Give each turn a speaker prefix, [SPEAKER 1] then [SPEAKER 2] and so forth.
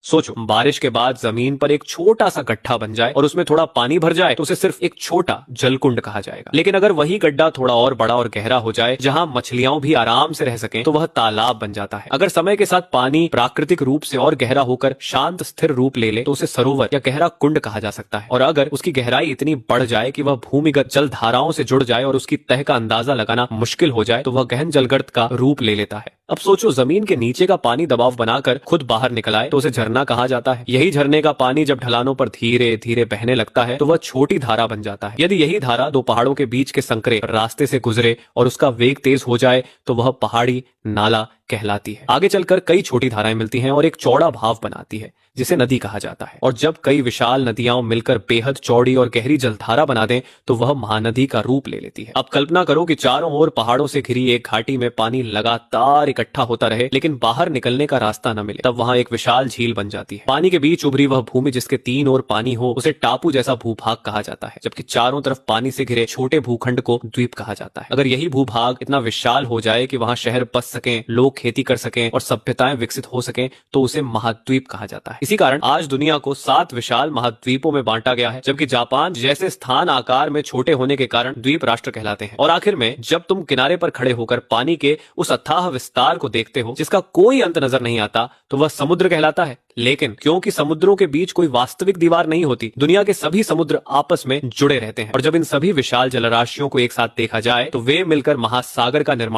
[SPEAKER 1] सोचो, बारिश के बाद जमीन पर एक छोटा सा गड्ढा बन जाए और उसमें थोड़ा पानी भर जाए तो उसे सिर्फ एक छोटा जलकुंड कहा जाएगा। लेकिन अगर वही गड्ढा थोड़ा और बड़ा और गहरा हो जाए, जहां मछलियां भी आराम से रह सकें, तो वह तालाब बन जाता है। अगर समय के साथ पानी प्राकृतिक रूप से और गहरा होकर शांत स्थिर रूप ले ले तो उसे सरोवर या गहरा कुंड कहा जा सकता है। और अगर उसकी गहराई इतनी बढ़ जाए कि वह भूमिगत जल धाराओं से जुड़ जाए और उसकी तह का अंदाजा लगाना मुश्किल हो जाए, तो वह गहन जलगर्त का रूप ले लेता है। अब सोचो, जमीन के नीचे का पानी दबाव बनाकर खुद बाहर निकल आए तो उसे झरना कहा जाता है। यही झरने का पानी जब ढलानों पर धीरे धीरे बहने लगता है तो वह छोटी धारा बन जाता है। यदि यही धारा दो पहाड़ों के बीच के संकरे रास्ते से गुजरे और उसका वेग तेज हो जाए तो वह पहाड़ी नाला कहलाती है। आगे चलकर कई छोटी धाराएं मिलती हैं और एक चौड़ा भाव बनाती है जिसे नदी कहा जाता है। और जब कई विशाल नदियां मिलकर बेहद चौड़ी और गहरी जलधारा बना दें तो वह महानदी का रूप ले लेती है। अब कल्पना करो कि चारों ओर पहाड़ों से घिरी एक घाटी में पानी लगातार इकट्ठा होता रहे लेकिन बाहर निकलने का रास्ता न मिले। तब वहां एक विशाल झील बन जाती है। पानी के बीच उभरी वह भूमि जिसके तीन ओर पानी हो उसे टापू जैसा भूभाग कहा जाता है, जबकि चारों तरफ पानी से घिरे छोटे भूखंड को द्वीप कहा जाता है। अगर यही भूभाग इतना विशाल हो जाए कि वहां शहर बस सकें, लोग खेती कर सकें और सभ्यताएं विकसित हो सकें तो उसे महाद्वीप कहा जाता है। इसी कारण आज दुनिया को 7 विशाल महाद्वीपों में बांटा गया है, जबकि जापान जैसे स्थान आकार में छोटे होने के कारण द्वीप राष्ट्र कहलाते हैं। और आखिर में जब तुम किनारे पर खड़े होकर पानी के उस अथाह विस्तार को देखते हो जिसका कोई अंत नजर नहीं आता तो वह समुद्र कहलाता है। लेकिन क्योंकि समुद्रों के बीच कोई वास्तविक दीवार नहीं होती, दुनिया के सभी समुद्र आपस में जुड़े रहते हैं और जब इन सभी विशाल जलराशियों को एक साथ देखा जाए तो वे मिलकर महासागर का निर्माण